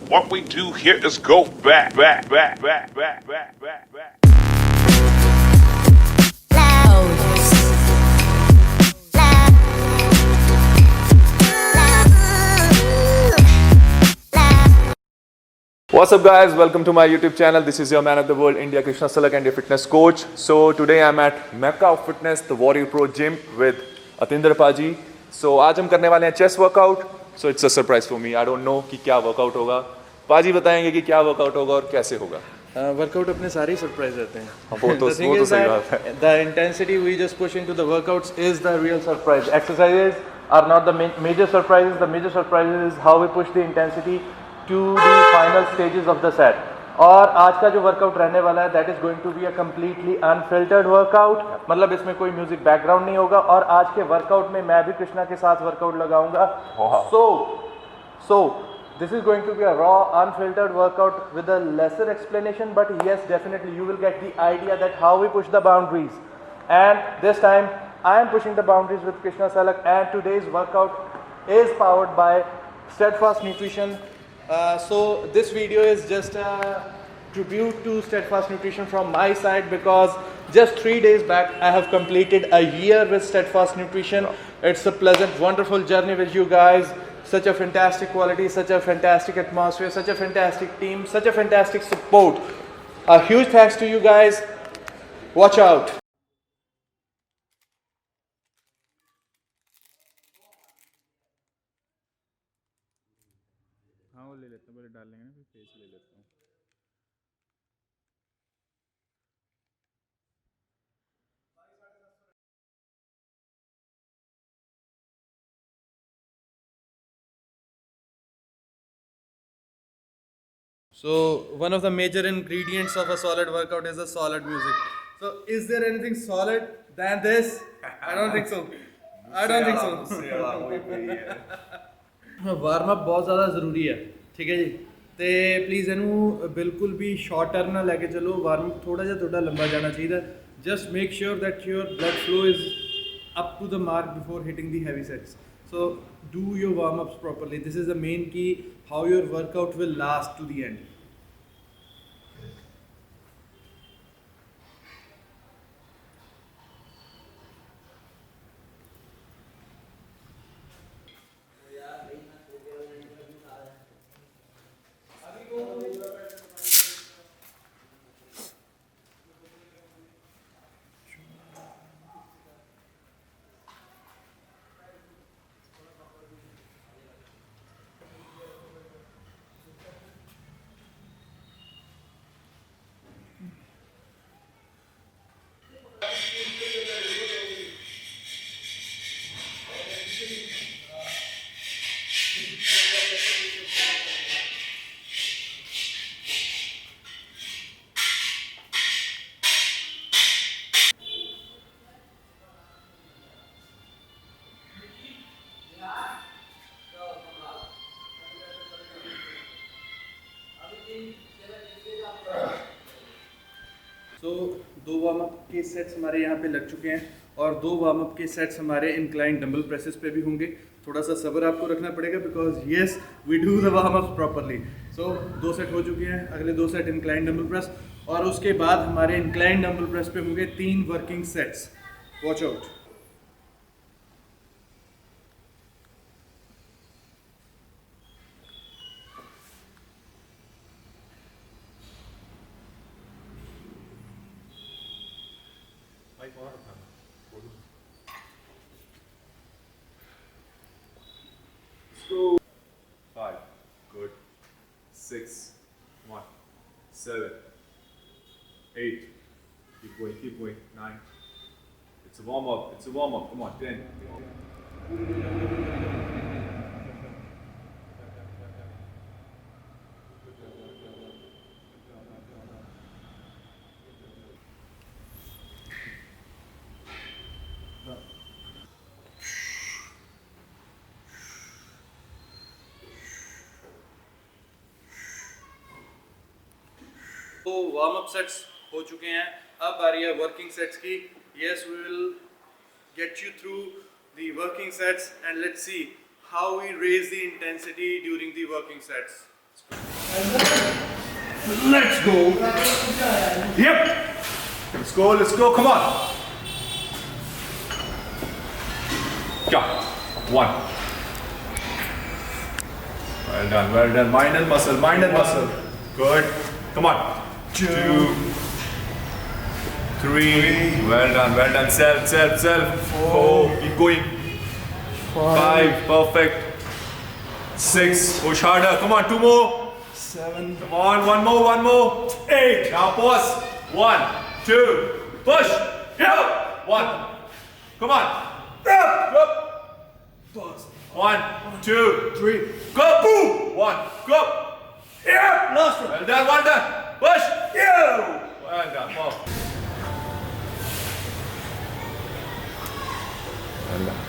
What we do here is go back, back, back, back, back, back, back, back. What's up guys, welcome to my YouTube channel. This is your man of the world India Krishna Salak and your fitness coach. So today I'm at Mecca of Fitness, the Warrior Pro Gym with Atinder Paji. So आज हम करने वाले हैं chest workout. So it's a surprise for me. I don't know कि क्या workout होगा. पाजी बताएंगे कि क्या workout होगा और कैसे होगा. वर्कआउट अपने सारे सरप्राइज रहते हैं. वो तो सही बात है. The intensity we just push into the workouts is the real surprise. Exercises are not the major surprises. The major surprises is how we push the intensity to the final stages of the set. और आज का जो workout रहने वाला है that is going to be a completely unfiltered workout. मतलब इसमें कोई म्यूजिक बैकग्राउंड नहीं होगा. और आज के वर्कआउट में मैं भी कृष्णा के साथ वर्कआउट लगाऊंगा. So this is going to be a raw unfiltered workout with a lesser explanation, but yes, definitely you will get the idea that how we push the boundaries. And this time I am pushing the boundaries with Krishna Salak, and today's workout is powered by Steadfast Nutrition. So this video is just a tribute to Steadfast Nutrition from my side, because just 3 days back I have completed a year with Steadfast Nutrition. It's a pleasant, wonderful journey with you guys. Such a fantastic quality, such a fantastic atmosphere, such a fantastic team, such a fantastic support. A huge thanks to you guys. Watch out. हाँ वो ले लेते हैं, पहले डाल लेंगे ना, फिर फेस ले लेता हूँ. So one of the major ingredients of a solid workout is a solid music. So is there anything solid than this? I don't think so. I don't think so. Warm up ਬਹੁਤ ਜ਼ਿਆਦਾ ਜ਼ਰੂਰੀ ਹੈ. ਠੀਕ ਹੈ ਜੀ. ਤੇ please ਇਹਨੂੰ ਬਿਲਕੁਲ ਵੀ ਸ਼ਾਰਟ ਟਰਮ ਨਾ ਲੈ ਕੇ ਚੱਲੋ. ਵਾਰਮ ਅਪ ਥੋੜਾ ਜਿਹਾ ਤੁਹਾਡਾ ਲੰਬਾ ਜਾਣਾ ਚਾਹੀਦਾ. Just make sure that your blood flow is up to the mark before hitting the heavy sets. So do your warm ups properly. This is the main key how your workout will last to the end. तो 2 warm up के sets हमारे यहाँ पे लग चुके हैं, और 2 warm up के सेट्स हमारे इंक्लाइन डंबल प्रेसेस पे भी होंगे. थोड़ा सा सब्र आपको रखना पड़ेगा, because yes we do the warm up properly. So 2 set हो चुके हैं. अगले 2 सेट इंक्लाइन डंबल प्रेस, और उसके बाद हमारे इंक्लाइन डंबल प्रेस पे होंगे 3 working sets. Watch out. Go. 5, good. 6, 1, 7, 8. Keep going, keep going. 9. It's a warm up. It's a warm up. Come on, 10. तो वार्म अप सेट्स हो चुके हैं. अब आ रही है वर्किंग सेट्स की. Yes, we will get you through the working sets, and let's see how we raise the intensity during the working sets. Let's go. Yep. Let's go. Come on. Yeah. 1. Well done. Mind and muscle. Good. Come on. 2, 3. Well done. Self. 4. Keep going. 5. Perfect. 6. Push harder. Come on. 2 more. 7. Come on. One more. 8. Now pause. 1, 2. Push. Yeah. 1. Come on. Go. Pause. 1, 2, 3. go. Boom. 1. Go. Yeah. Last one. Well done. Push. Yeah. Well done. Wow. Well done.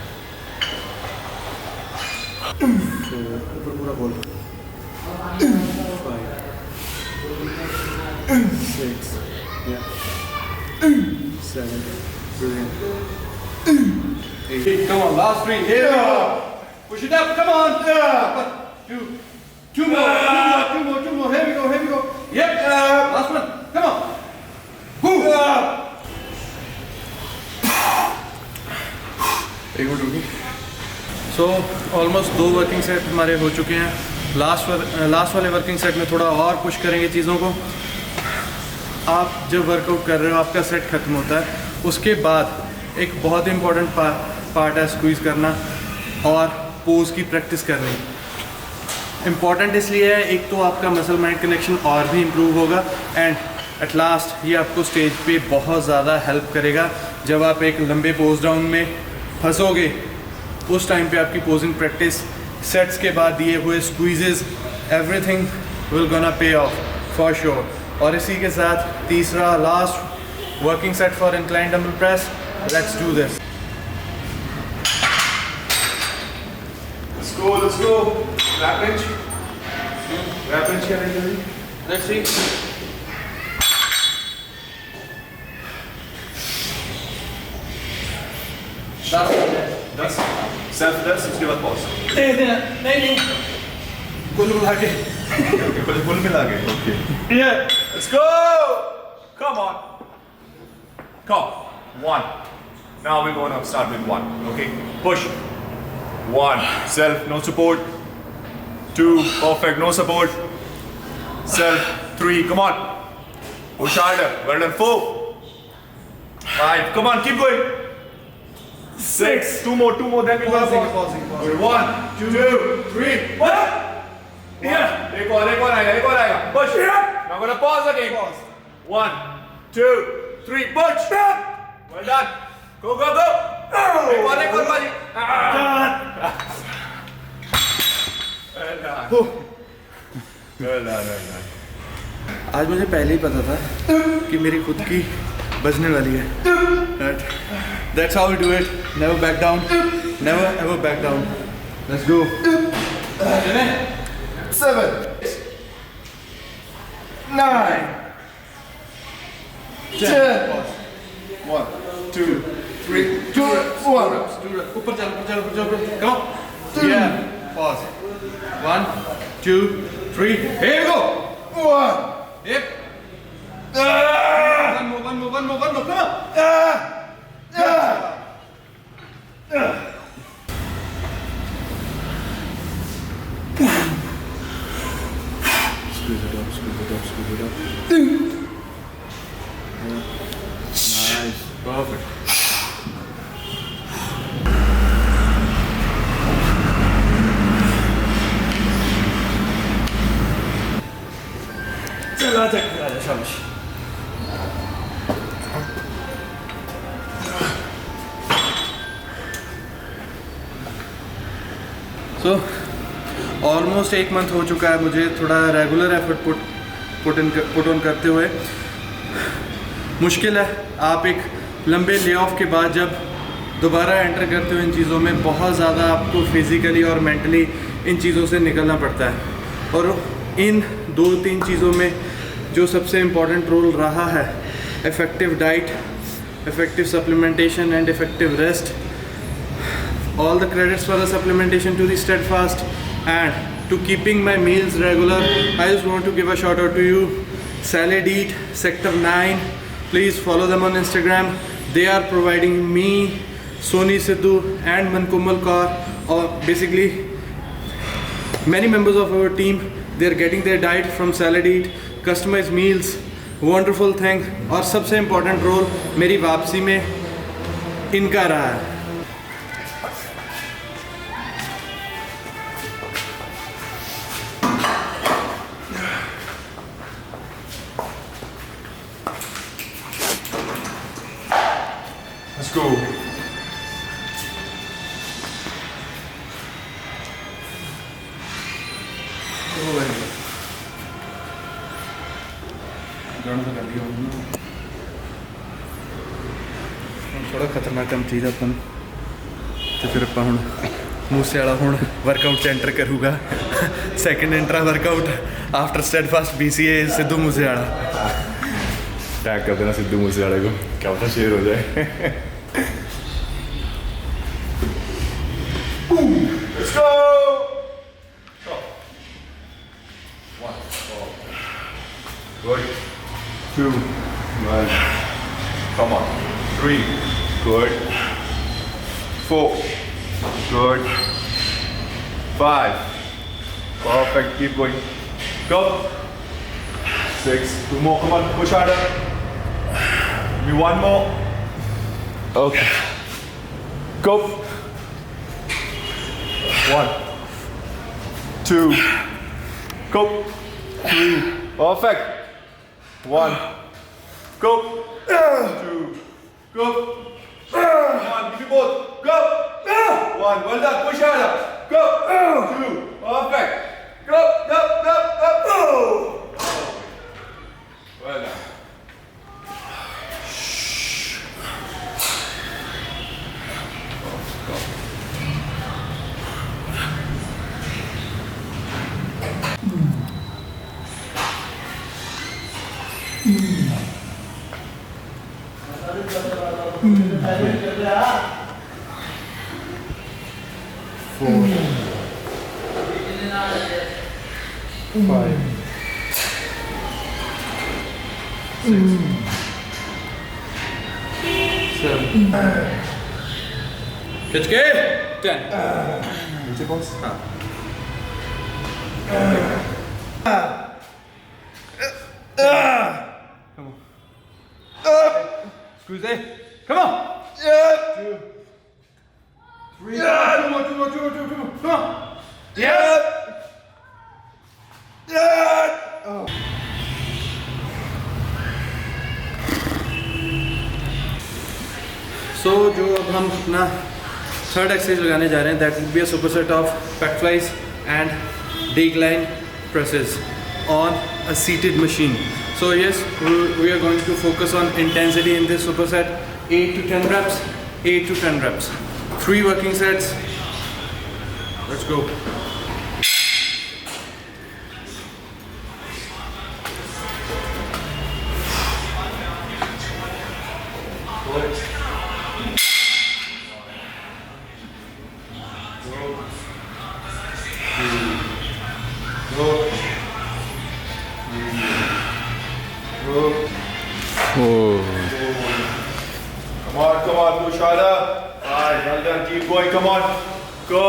पूरा बोल 5 6 yeah 7 brilliant 8 come on last 3 here we go push it up come on 2 more here we go yep last one come on boom एक minute रुकिए so almost 2 working set हमारे हो चुके हैं। Last वाले working set में थोड़ा और पुश करेंगे चीज़ों को। आप जब वर्कआउट कर रहे हो आपका सेट ख़त्म होता है, उसके बाद एक बहुत इंपॉर्टेंट पार्ट है स्क्वीज़ करना और पोज की प्रैक्टिस करनी। इम्पॉर्टेंट इसलिए है, एक तो आपका मसल माइंड कनेक्शन और भी इम्प्रूव होगा एंड एट लास्ट ये आपको स्टेज पे बहुत ज़्यादा हेल्प करेगा। जब आप एक लंबे पोज डाउन में फंसोगे उस टाइम पे आपकी पोजिंग प्रैक्टिस, सेट्स के बाद दिए हुए squeezes, everything will gonna pay of for sure. और इसी के साथ तीसरा last working set for incline dumbbell press. Let's do this. Let's go. Wrap bench. Wrap bench क्या रहेगी? Let's see. दस सेल्फ 10 उसके बाद पॉज। नहीं कुल मिला के फुल मिला के okay let's go come on come 1 now we're going to start with 1 okay push 1 self no support 2 perfect no support self 3 come on push harder well done 4 5 come on keep going 6 2 more then we go pausing 1 2 3 1 yeah एक और आएगा push now gonna pause again 1 2 3 push well done go एक और बाजी well done आज मुझे पहले ही पता था कि मेरी खुद की बजने वाली है। That's how we do it. Never back down. Never ever back down. Let's go. 7 9 10 1 2 3 2 1 ऊपर चल come on. Yeah. Pause. 1 2 3 here we go. 1 Yep. One more come on. Squeeze it up. Nice. Perfect. चला जा शाबाश। So almost 1 month हो चुका है मुझे थोड़ा रेगुलर एफर्ट पुट ऑन करते हुए। मुश्किल है, आप एक लंबे ले ऑफ के बाद जब दोबारा एंटर करते हो इन चीज़ों में, बहुत ज़्यादा आपको फिज़िकली और मेंटली इन चीज़ों से निकलना पड़ता है। और इन 2-3 चीज़ों में जो सबसे इम्पॉर्टेंट रोल रहा है, effective diet, effective supplementation and effective rest. All the credits for the supplementation to the Steadfast and to keeping my meals regular, I just want to give a shout out to you, Salad Eat Sector 9. Please follow them on Instagram. They are providing me, Soni Sidhu and Mankumal Kaur, or basically many members of our team, they are getting their diet from Salad Eat, customized meals, wonderful thing. और सबसे important role मेरी वापसी में इनका रहा है. Let's go. थोड़ा खतरनाक काम चीज़ अपन तो फिर ਆਪਾਂ ਹੁਣ ਮੂਸੇ ਵਾਲਾ ਹੁਣ ਵਰਕਆਊਟ ਚ ਐਂਟਰ ਕਰੂਗਾ. Second intra workout after steadfast BCA Sidhu Moosewala. Tag कर देना सिद्धू मूसेवाले को, क्या पता शेयर हो जाए. Let's go. One. Good. 2. 1. Come on. 3. Good. 4. Good. 5. Perfect. Keep going. Go. 6. 2 more. Come on. Push harder. Give me 1 more. Okay. Go. 1. 2. Go. 3. Perfect. 1. Go. 2. Go. Come on, give me both. Go. 1. Well done. Push harder. Go. 2. Perfect. Go. Go. Go. Go. Well done. खिंच के 10. नीचे boss. हाँ. Squeeze it. Come on. 2. 3. 2 more. Come on. Yeah. So जो अब हम अपना third exercise लगाने जा रहे हैं, that will be a superset of back flies and decline presses on a seated machine. So yes, we are going to focus on intensity in this superset. 8 to 10 reps, 8 to 10 reps. 3 working sets. Let's go. Come on, push harder. 5, well done, keep going, come on. Go.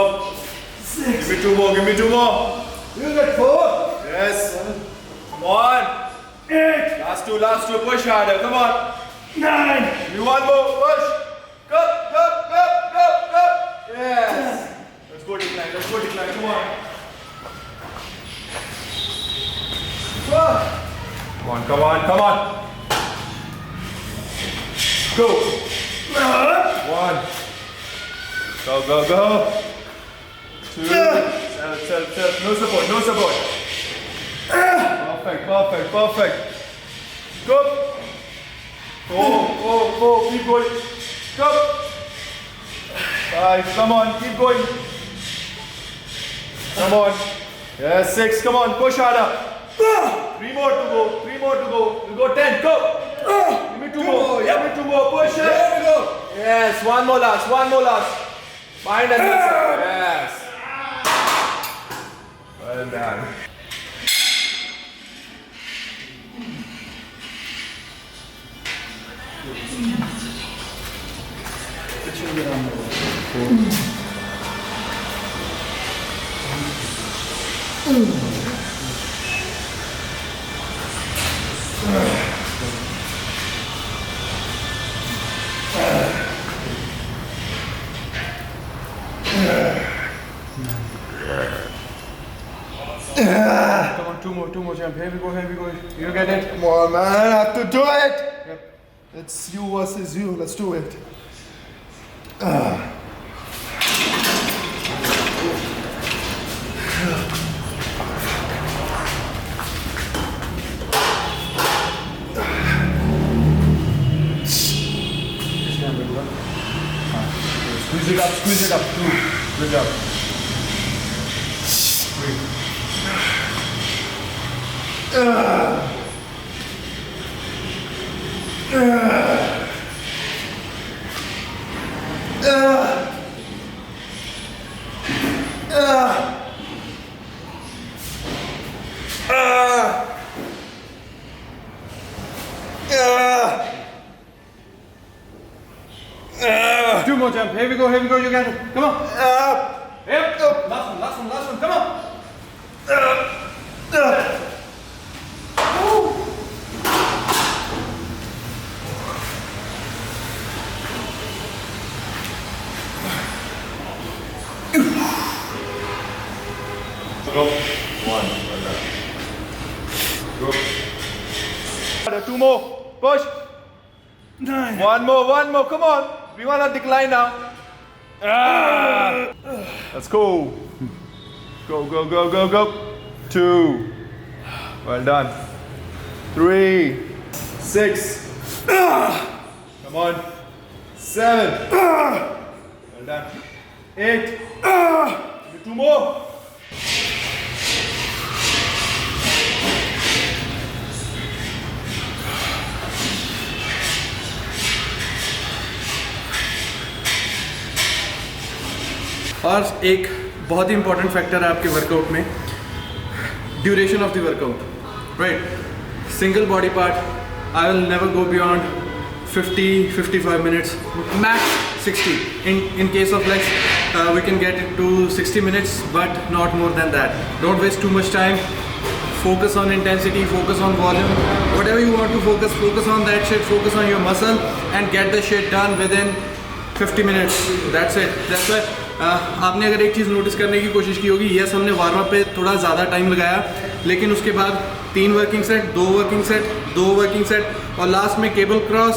6. Give me 2 more. You got 4. Yes. Come on. 8. Last two, push harder, come on. 9. Give me 1 more, push. Go. Yes. Let's go decline, come on. Come on. Go. 1. Go. 2. Self. No support. Perfect. Go. 4. Keep going. Go. 5. Come on, keep going. Come on. Yes, 6. Come on, push harder. 3 more to go. We go 10. Go. Give me 2 more. Push it. There we go. Yes, one more last. Mind and muscle. Yes. Well done. Come on, two more jump. Here we go. You get it. Come on, man, I have to do it. It's you versus you. Let's do it. Squeeze it up. Good job. Two more jump. Here we go. You got it. Come on. Yep. Last one. Come on. Go. One. Go. Two more. Push. One more. Come on. We want to decline now. Let's go. Go. 2. Well done. 3. 6. Come on. 7. Well done. 8. 2 more. और एक बहुत ही important factor है आपके workout में, duration of the workout, right? Single body part, I will never go beyond 50-55 minutes, max 60. In case of legs, we can get it to 60 minutes, but not more than that. Don't waste too much time. Focus on intensity, focus on volume, whatever you want to focus on that shit, focus on your muscle and get the shit done within 50 minutes. That's it. That's why आपने अगर एक चीज़ notice करने की कोशिश की होगी, yes हमने warm up पे थोड़ा ज़्यादा टाइम लगाया, लेकिन उसके बाद 3 working set, 2 working set, 2 working set और लास्ट में केबल क्रॉस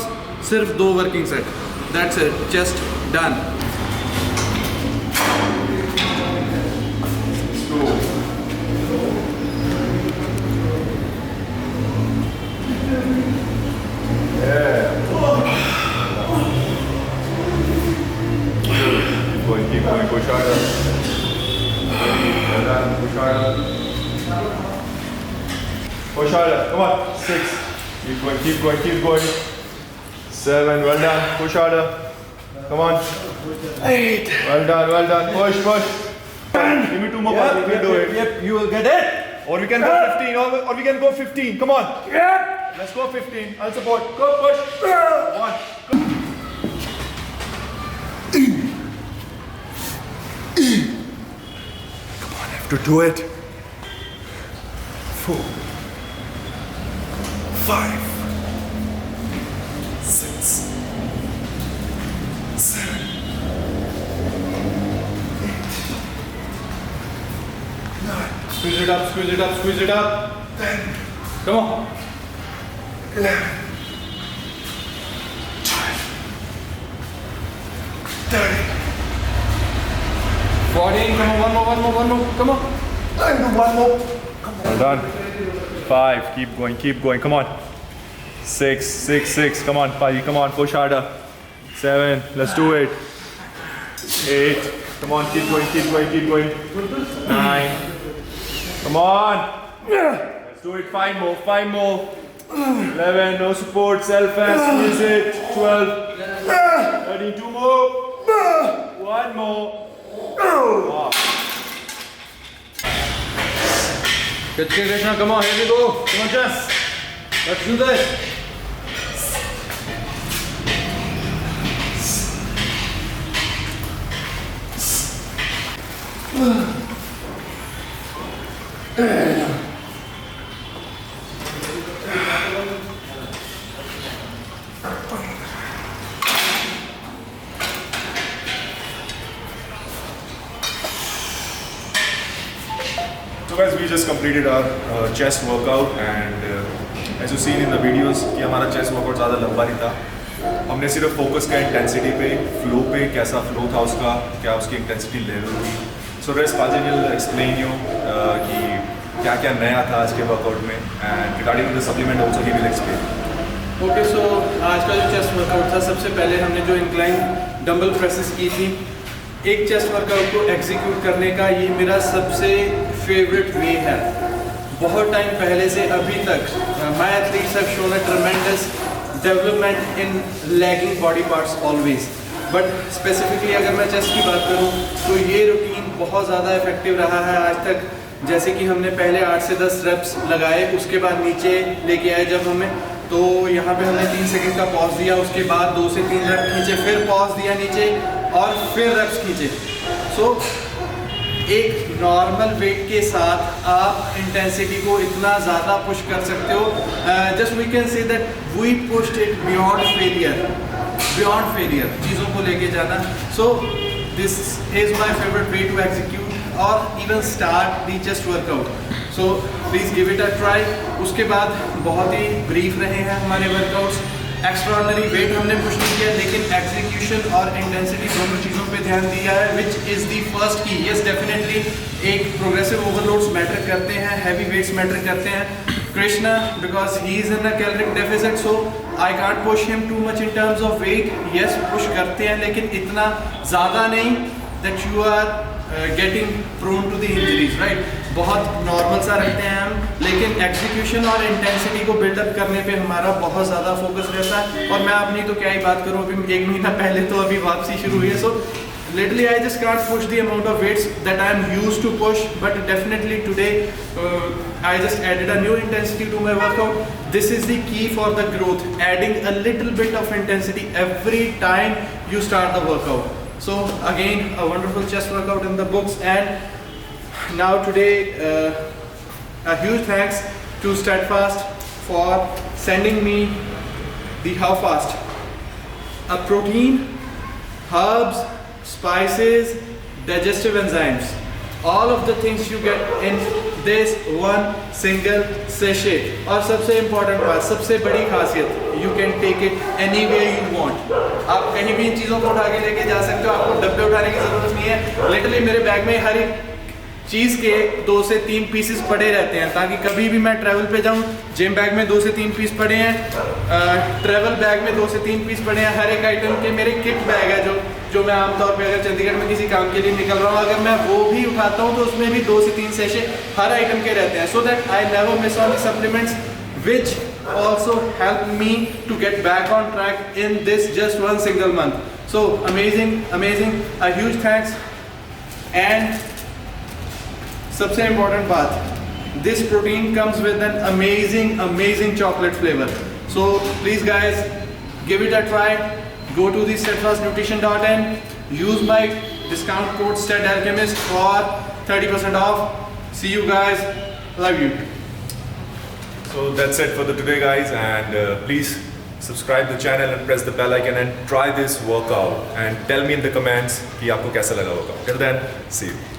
सिर्फ 2 working set. That's it, just done. Keep going, push harder. Well done, push harder. Push harder, come on. 6. Keep going. 7, well done, push harder. Come on. 8. Well done, push. Give me 2 more, we can do it. Yep, you will get it. Or we can go 15, or we can go 15, come on. Let's go 15, I'll support. Go, push. 1. Come on, I have to do it. 4, 5, 6, 7, 8, 9. Squeeze it up. 10. Come on. 11, 12, 13. 14, come on, one more, come on. One more. Well done. 5, keep going, come on. 6, come on, Paji, come on, push harder. 7, let's do it. 8, come on, keep going. 9, come on. Let's do it, 5 more. 11, no support, self-hand, squeeze it. 12, 13, 2 more. 1 more. Wow. Krishna, come on, here we go. Come on, Jess. Let's do this. So guys, we just completed our chest workout and as you seen in the videos कि हमारा chest workout ज़्यादा लंबा नहीं था. हमने सिर्फ focus किया intensity पे, फ्लो पे, कैसा फ्लो था उसका, क्या उसकी इंटेंसिटी लेवल थी. So rest Paji will explain you कि क्या क्या नया था आज के वर्कआउट में and regarding the supplement also he will explain. Okay so आज का जो चेस्ट वर्कआउट था, सबसे पहले हमने जो इंक्लाइन डंबल प्रेसेस की थी. एक चेस्ट वर्कआउट को एग्जीक्यूट करने का ये मेरा सबसे फेवरेट वे है. बहुत टाइम पहले से अभी तक my athletes have shown a ट्रेमेंडस development in lagging body parts always, but specifically अगर मैं चेस्ट की बात करूं तो ये रूटीन बहुत ज़्यादा इफेक्टिव रहा है आज तक. जैसे कि हमने पहले 8 से 10 रेप्स लगाए, उसके बाद नीचे लेके आए जब हमें, तो यहाँ पे हमने 3 सेकंड का पॉज दिया, उसके बाद 2 से 3 रेप खींचे, फिर पॉज दिया नीचे और फिर रेप्स खींचे. सो एक नॉर्मल वेट के साथ आप इंटेंसिटी को इतना ज़्यादा पुश कर सकते हो. Just we can say that we pushed it beyond failure, चीज़ों को लेके जाना. So this is my favourite way to execute और even start the chest workout. So please give it a try. उसके बाद बहुत ही ब्रीफ रहे हैं हमारे वर्कआउट्स. एक्स्ट्राऑर्डिनरी वेट हमने पुश नहीं किया, लेकिन एग्जीक्यूशन और इंटेंसिटी दोनों चीज़ों पे ध्यान दिया है, which is the first key. Yes definitely एक प्रोग्रेसिव ओवरलोड्स मैटर करते हैं, हैवी वेट्स मैटर करते हैं. Krishna because he is in a caloric deficit, so I can't push him too much in terms of weight. Yes push करते हैं, लेकिन इतना ज़्यादा नहीं that you are getting prone to the injuries, right. बहुत normal सा रखते हैं हम, लेकिन एग्जीक्यूशन और इंटेंसिटी को बिल्डअप करने पे हमारा बहुत ज़्यादा फोकस रहता है. और मैं अपनी तो क्या ही बात करूँ, अभी 1 महीना पहले तो अभी वापसी शुरू हुई है. So literally I just can't push the amount of weights that I am used to push, but definitely today I just added a new intensity to my workout. This is the key for the growth, adding a little bit of intensity every time you start the workout. So again, a wonderful chest workout in the books. And now today a huge thanks to Steadfast for sending me the How Fast, a protein, herbs, spices, digestive enzymes, all of the things you get in this one single sachet. और सबसे important बात, सबसे बड़ी खासियत, you can take it anywhere you want. आप कहीं भी इन चीज़ों को उठा के लेके जा सकते हो, आपको डब्बे उठाने की ज़रूरत नहीं है. लिटरली मेरे बैग में हर एक चीज़ के 2 से 3 पीसेस पड़े रहते हैं, ताकि कभी भी मैं ट्रैवल पे जाऊँ. जिम बैग में 2 से 3 पीस पड़े हैं, ट्रैवल बैग में 2 से 3 पीस पड़े हैं. हर एक आइटम के मेरे किट बैग है जो मैं आमतौर पे अगर चंडीगढ़ में किसी काम के लिए निकल रहा हूँ, अगर मैं वो भी उठाता हूँ तो उसमें भी 2 से 3 सेशे हर आइटम के रहते हैं. So that I never miss on the supplements which also helped me to get back on track in this just one single month. So amazing, a huge thanks. And सबसे important बात, this protein comes with an amazing chocolate flavor. So please guys, give it a try. Go to the steadfastnutrition.in, use my discount code STEADALCHEMIST for 30% off. See you guys, love you. So that's it for the today guys, and please subscribe the channel and press the bell icon and try this workout and tell me in the comments कि आपको कैसा लगा workout. Till then, see you.